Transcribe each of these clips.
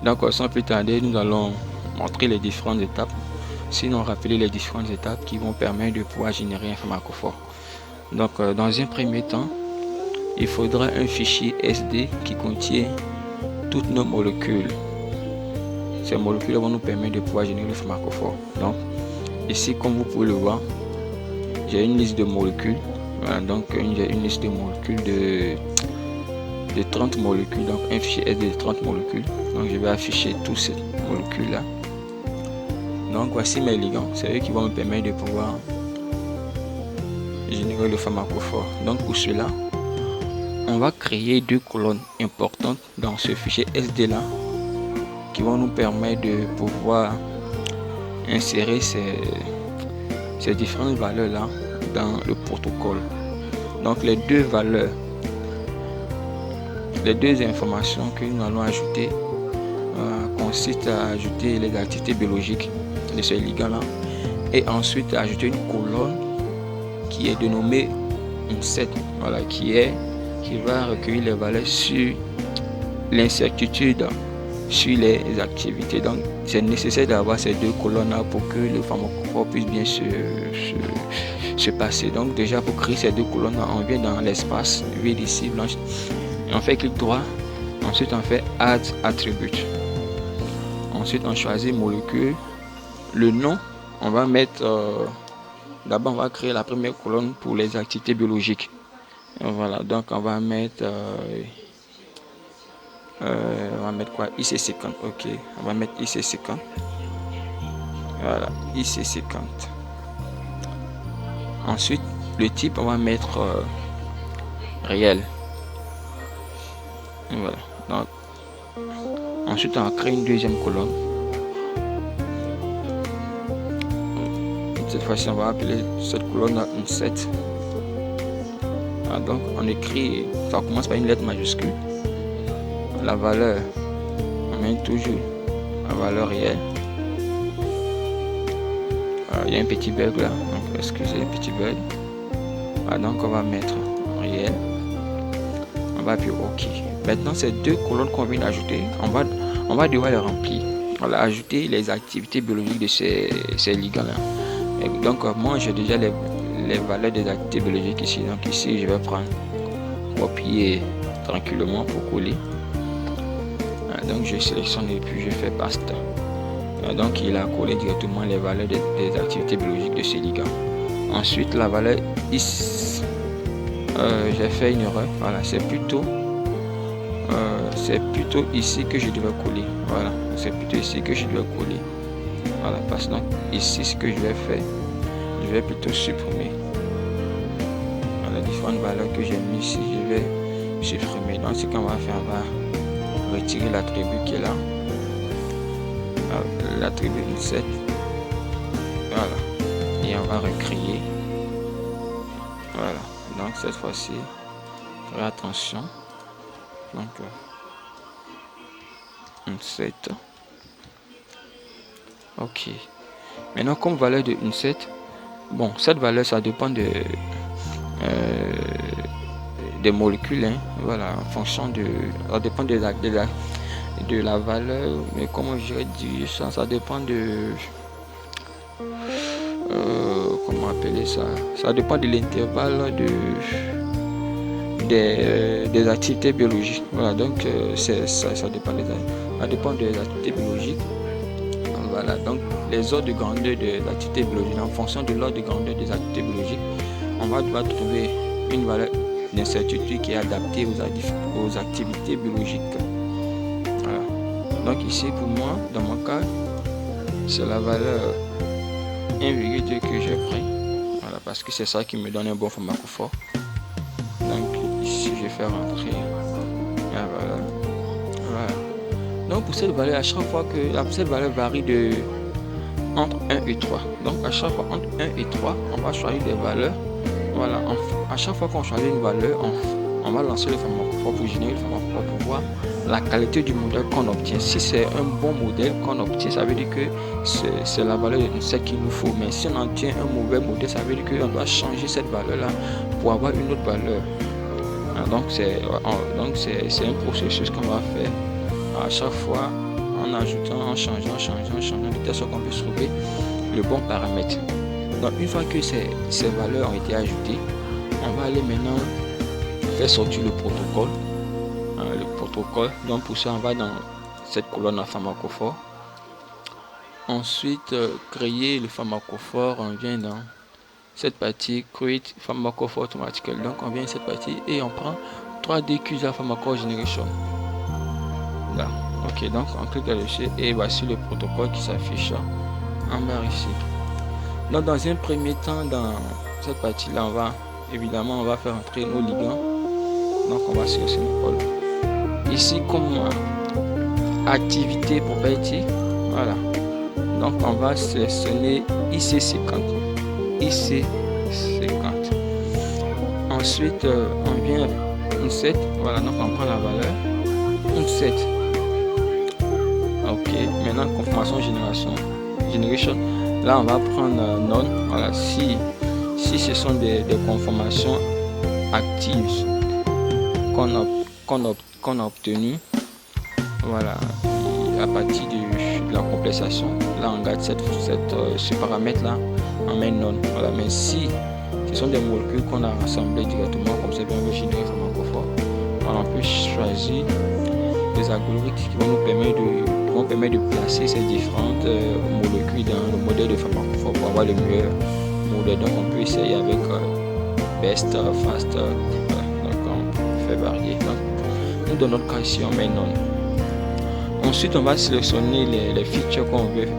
Donc sans plus tarder, nous allons montrer les différentes étapes, sinon rappeler les différentes étapes qui vont permettre de pouvoir générer un pharmacophore. Donc dans un premier temps, il faudra un fichier SD qui contient toutes nos molécules. Ces molécules vont nous permettre de pouvoir générer le pharmacophore. Donc ici, comme vous pouvez le voir, j'ai une liste de molécules. Voilà, donc j'ai une liste de molécules de 30 molécules, donc un fichier SD de 30 molécules. Donc je vais afficher toutes ces molécules là. Donc voici mes ligands, c'est eux qui vont me permettre de pouvoir générer le pharmacophore. Donc pour cela, on va créer deux colonnes importantes dans ce fichier SD là qui vont nous permettre de pouvoir insérer ces différentes valeurs là dans le protocole. Donc les deux valeurs, les deux informations que nous allons ajouter consistent à ajouter les activités biologiques de ce ligand là et ensuite à ajouter une colonne qui est dénommée une set, voilà, qui va recueillir les valeurs sur l'incertitude sur les activités. Donc c'est nécessaire d'avoir ces deux colonnes là pour que le pharmacophore puisse bien se passer. Donc déjà pour créer ces deux colonnes là, on vient dans l'espace vide ici blanche, on fait clic droit, ensuite on fait add attribute, ensuite on choisit molécule, le nom on va mettre d'abord on va créer la première colonne pour les activités biologiques. Voilà, donc on va mettre quoi, IC50. Ok, on va mettre IC50. Voilà, IC50. Ensuite le type on va mettre réel. Voilà, donc ensuite on va créer une deuxième colonne. Cette fois-ci on va appeler cette colonne une set. Donc on écrit, ça commence par une lettre majuscule, la valeur, on met toujours la valeur réelle. Il y a un petit bug là, donc excusez, un petit bug. Donc on va mettre réel, on va appuyer OK. Maintenant ces deux colonnes qu'on vient d'ajouter, on va devoir les remplir. Voilà, ajouter les activités biologiques de ces ligands là. Et donc moi j'ai déjà les valeurs des activités biologiques ici. Donc ici je vais prendre, copier tranquillement pour coller. Donc je sélectionne et puis je fais paste. Donc il a collé directement les valeurs des activités biologiques de ces ligands. Ensuite la valeur is, j'ai fait une erreur. Voilà, c'est plutôt ici que je devais coller. Voilà, c'est plutôt ici que je devais coller. Voilà, parce que donc ici ce que je vais faire, je vais plutôt supprimer les différentes valeurs que j'ai mis ici. Je vais supprimer. Donc ce qu'on va faire, on va retirer l'attribut qui est là, l'attribut set. Voilà, et on va recréer. Voilà, donc cette fois-ci faites attention. Donc set. Ok, maintenant comme valeur de une set, bon, cette valeur ça dépend des molécules, hein. Voilà, en fonction de, ça dépend de la valeur, mais comment je dirais dire ça, ça dépend de comment appeler ça, ça dépend de l'intervalle des activités biologiques. Voilà, donc ça dépend des activités biologiques. Voilà, donc les ordres de grandeur des activités biologiques, en fonction de l'ordre de grandeur des activités biologiques, on va devoir trouver une valeur d'incertitude qui est adaptée aux activités biologiques. Voilà. Donc ici pour moi, dans mon cas, c'est la valeur 1,2 que j'ai pris. Voilà, parce que c'est ça qui me donne un bon pharmacophore. Donc ici je vais rentrer la valeur. Voilà. Donc pour cette valeur, à chaque fois que cette valeur varie entre 1 et 3. Donc à chaque fois entre 1 et 3, on va choisir des valeurs. Voilà, à chaque fois qu'on choisit une valeur, on va lancer le pharmacophore pour générer le pharmacophore pour voir la qualité du modèle qu'on obtient. Si c'est un bon modèle qu'on obtient, ça veut dire que c'est la valeur de ce qu'il nous faut. Mais si on obtient un mauvais modèle, ça veut dire qu'on doit changer cette valeur-là pour avoir une autre valeur. Donc c'est un processus qu'on va faire à chaque fois en ajoutant, en changeant, de telle sorte qu'on peut trouver le bon paramètre. Donc une fois que ces valeurs ont été ajoutées, on va aller maintenant faire sortir le protocole. Donc pour ça, on va dans cette colonne à pharmacophore. Ensuite, créer le pharmacophore, on vient dans cette partie Create Pharmacophore Automatically. Donc on vient dans cette partie et on prend 3D QSA Pharmacophore Generation. Là. Ok, donc on clique là-dessus et voici le protocole qui s'affiche en bas ici. Donc dans un premier temps, dans cette partie là, on va faire entrer nos ligands. Donc on va sélectionner All. Ici comme activité property, voilà. Donc on va sélectionner IC50. Ensuite on vient Inset, voilà, donc on prend la valeur Inset. Ok, maintenant confirmation generation. Là on va prendre none. Voilà, si ce sont des conformations actives qu'on a obtenues, voilà, à partir de la complétion, là on garde ce paramètre là, on met none. Voilà, mais si ce sont des molécules qu'on a rassemblées directement, comme c'est bien le générer pharmacophore, on peut choisir des algorithmes qui vont nous permettre de placer ces différentes molécules dans le modèle de pharmacophore pour avoir le meilleur modèle. Donc on peut essayer avec best, fast, donc on fait varier. Donc nous dans notre cas ici on met none. Ensuite on va sélectionner les features qu'on veut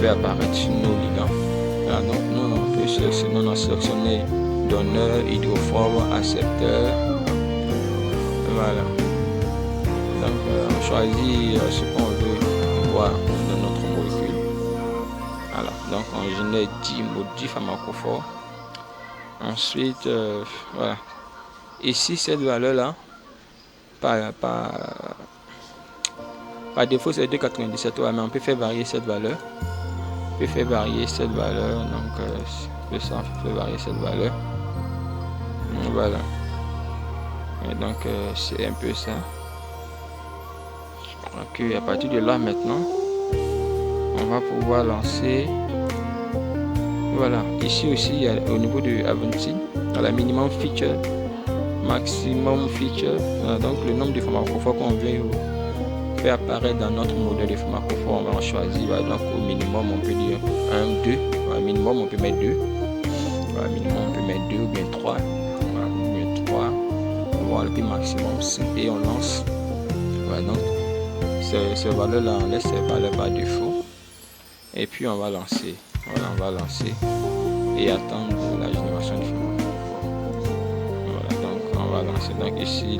faire apparaître sur nos ligands. Voilà, donc nous on peut sélectionner donneur, hydrophobe, accepteur. Voilà. Donc on choisit ce qu'on veut voir dans notre molécule. Voilà, donc on génère 10 pharmacophores. Ensuite, voilà. Ici, cette valeur-là, par défaut, c'est 2,97, mais on peut faire varier cette valeur. Donc, ça, on peut varier cette valeur. Voilà. Et donc, c'est un peu ça. À partir de là maintenant on va pouvoir lancer, voilà, ici aussi il y a au niveau de Avanti la minimum feature, maximum feature, voilà, donc le nombre de pharmacophores qu'on veut faire apparaître dans notre modèle de pharmacophore, on va en choisir, voilà, donc au minimum on peut dire 1, 2, voilà, minimum on peut mettre 2, voilà, minimum on peut mettre 2 ou bien 3, voilà, ou bien 3, voilà, puis maximum 5 et on lance. Voilà, donc ces valeurs-là, on laisse ces valeurs par défaut. Et puis on va lancer. Voilà, on va lancer et attendre la génération du pharmacophore. Voilà, donc on va lancer. Donc ici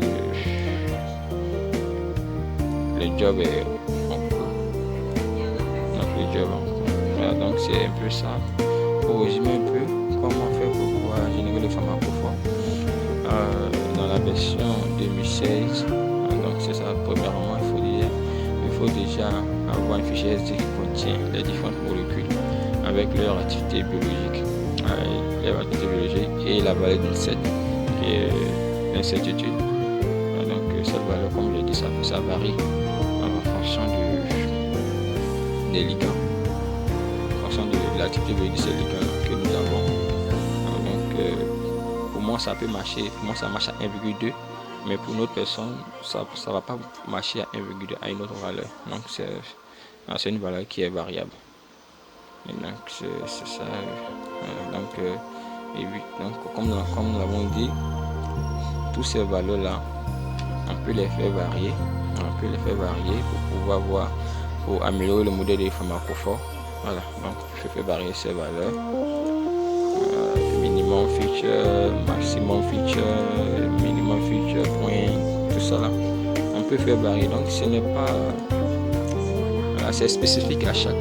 le job est en cours. Donc le job en cours. Voilà, donc c'est un peu ça. Pour résumer un peu comment on fait pour pouvoir générer le pharmacophore dans la version 2016. Donc c'est ça. Premièrement, il faut déjà avoir un fichier SD qui contient les différentes molécules avec leur activité biologique, et la valeur d'Inset qui est l'incertitude. Donc cette valeur, comme je l'ai dit, ça varie en fonction des ligands, en fonction de l'activité biologique de ces ligands que nous avons. Donc pour moi ça peut marcher, pour moi ça marche à 1,2. Mais pour une autre personne, ça ne va pas marcher à 1,2 à une autre valeur. Donc c'est une valeur qui est variable. Et donc c'est ça. Donc comme nous l'avons dit, toutes ces valeurs-là, on peut les faire varier. Pour pouvoir voir, pour améliorer le modèle des pharmacophores. Voilà, donc je fais varier ces valeurs. Minimum feature, maximum feature, minimum feature, point, tout ça là. On peut faire varier, donc ce n'est pas, voilà, c'est spécifique à chaque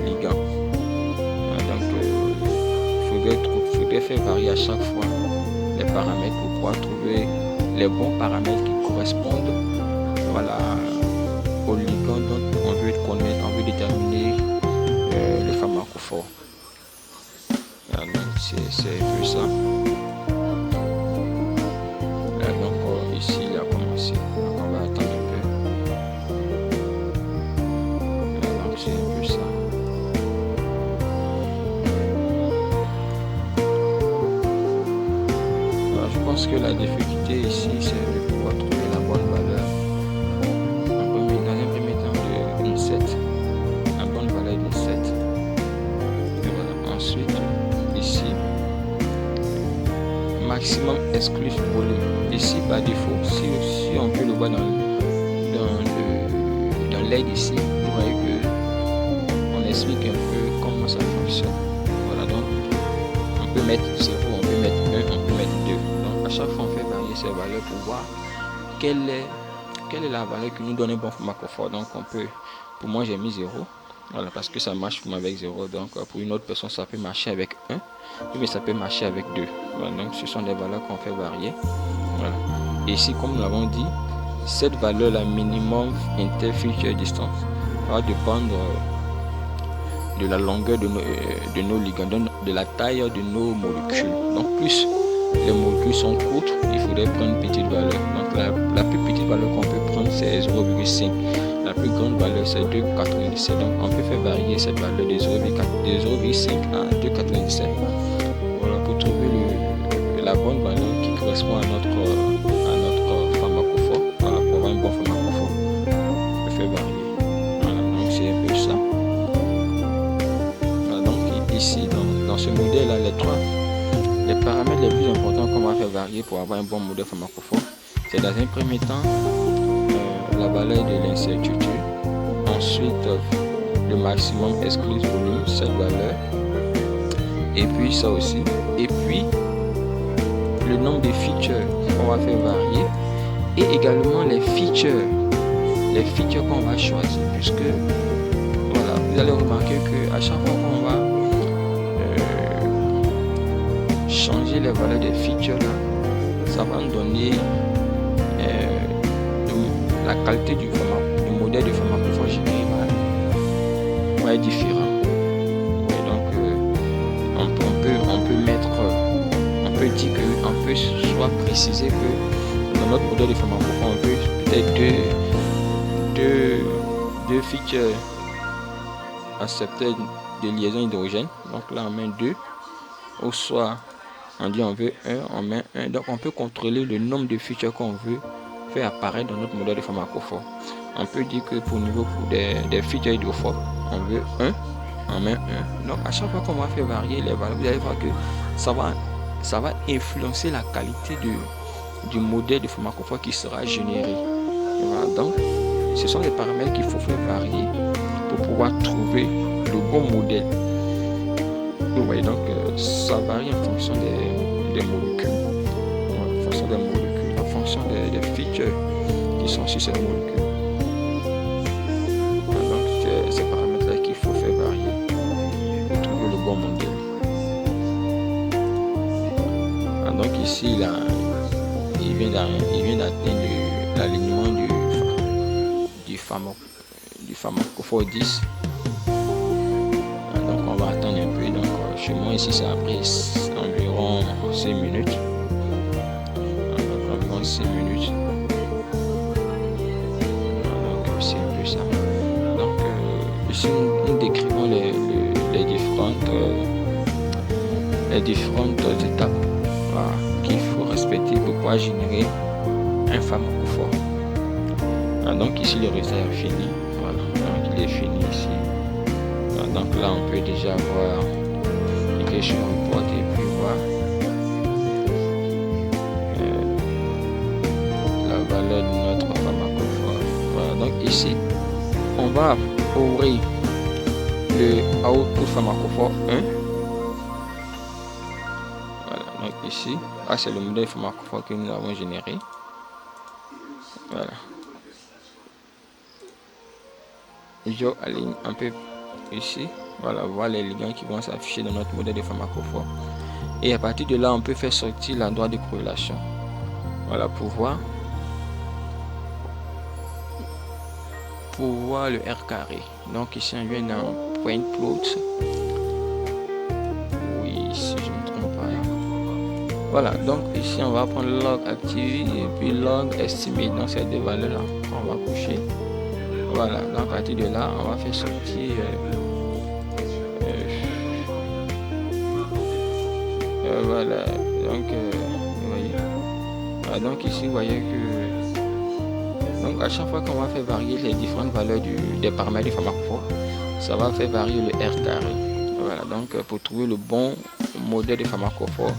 ligand. Voilà, donc il faudrait faire varier à chaque fois les paramètres pour pouvoir trouver les bons paramètres qui correspondent, voilà, au ligand dont on veut connaître, on veut déterminer le pharmacophore. Donc c'est un peu ça. Donc ici il a commencé. pense que la difficulté ici, c'est de pouvoir trouver la bonne valeur. Dans un premier temps, d'une 7. La bonne valeur d'une 7. Et voilà. Ensuite, ici, maximum exclusif volume. Ici, par défaut, si on peut le voir dans l'aide ici, vous voyez que on explique un peu comment ça fonctionne. Voilà, donc on peut mettre 0, on peut mettre 1, on peut mettre 2. Donc à chaque fois on fait varier ces valeurs pour voir quelle est la valeur qui nous donne un bon format confort. Donc on peut, pour moi j'ai mis 0, voilà, parce que ça marche pour moi avec 0. Donc pour une autre personne ça peut marcher avec 1, mais ça peut marcher avec 2. Voilà, donc ce sont des valeurs qu'on fait varier. Voilà. Et ici, comme nous l'avons dit, cette valeur, la minimum interfeature distance, va dépendre de la longueur de nos ligands, de la taille de nos molécules. Donc plus les molécules sont courtes, il faudrait prendre une petite valeur. Donc la plus petite valeur qu'on peut prendre, c'est 0,5. La plus grande valeur, c'est 2,97. Donc on peut faire varier cette valeur de 0,5 à 2,97. Voilà, pour trouver la bonne valeur qui correspond à notre pharmacophore. Voilà, pour avoir un bon pharmacophore, on peut faire varier. Voilà, donc c'est un peu ça. Voilà, donc ici, dans ce modèle-là, les paramètres les plus importants qu'on va faire varier pour avoir un bon modèle pharmacophore, c'est dans un premier temps la valeur de l'incertitude, ensuite le maximum exclus volume, cette valeur, et puis ça aussi, et puis le nombre de features qu'on va faire varier, et également les features qu'on va choisir, puisque voilà, vous allez remarquer que à chaque fois qu'on va changer les valeurs des features là, ça va nous donner la qualité du modèle de pharmacophore généré va être différent. Et donc on peut dire que on peut soit préciser que dans notre modèle de pharmacophore on peut peut-être deux features acceptées de liaison hydrogène. Donc là on met 2, ou soit on dit on veut 1, on met 1. Donc on peut contrôler le nombre de features qu'on veut faire apparaître dans notre modèle de pharmacophore. On peut dire que pour des features hydrophobes, on veut 1, on met 1. Donc à chaque fois qu'on va faire varier les valeurs, vous allez voir que ça va influencer la qualité du modèle de pharmacophore qui sera généré. Voilà, donc ce sont des paramètres qu'il faut faire varier pour pouvoir trouver le bon modèle. Vous voyez, donc ça varie en fonction des molécules, en fonction des features qui sont sur ces molécules. Donc c'est ces paramètres-là qu'il faut faire varier pour trouver le bon modèle. Donc ici là, il vient d'atteindre l'alignement du pharmacophore 10. Donc on va attendre un peu. Donc chez moi ici ça a pris environ 6 minutes. Donc environ 6 minutes. Donc c'est un peu ça. Donc ici nous décrivons les différentes étapes qu'il faut respecter pour pouvoir générer un pharmacophore. Donc ici le résultat est fini. Voilà, donc il est fini ici. Donc là on peut déjà voir cliquer sur report et puis voir la valeur de notre pharmacophore. Voilà, donc ici on va ouvrir le output pharmacophore 1. Voilà, donc ici c'est le modèle pharmacophore que nous avons généré. Voilà, je aligne un peu ici. Voilà, voir les ligands qui vont s'afficher dans notre modèle de pharmacophore. Et à partir de là, on peut faire sortir la droite de corrélation. Voilà, pour voir le R carré. Donc ici, on vient dans point plot. Oui, si je ne me trompe pas. Voilà, donc ici, on va prendre log active et puis log estimé. Donc ces deux valeurs-là, on va coucher. Voilà, donc à partir de là, on va faire sortir voilà, donc vous voyez, Voilà, donc ici vous voyez que donc à chaque fois qu'on va faire varier les différentes valeurs des paramètres du pharmacophore, ça va faire varier le R carré. Voilà, donc pour trouver le bon modèle de pharmacophore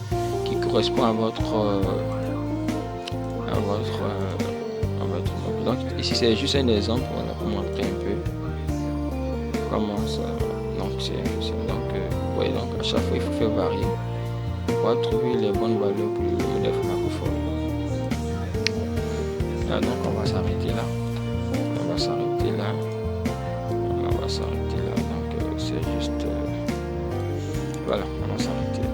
qui correspond à votre modèle. Donc ici c'est juste un exemple, voilà, pour montrer un peu comment ça. Donc vous voyez, donc à chaque fois il faut faire varier pour trouver les bonnes valeurs pour le modèle pharmacophore. Là, donc on va s'arrêter là. On va s'arrêter là. Donc c'est juste voilà, on va s'arrêter là.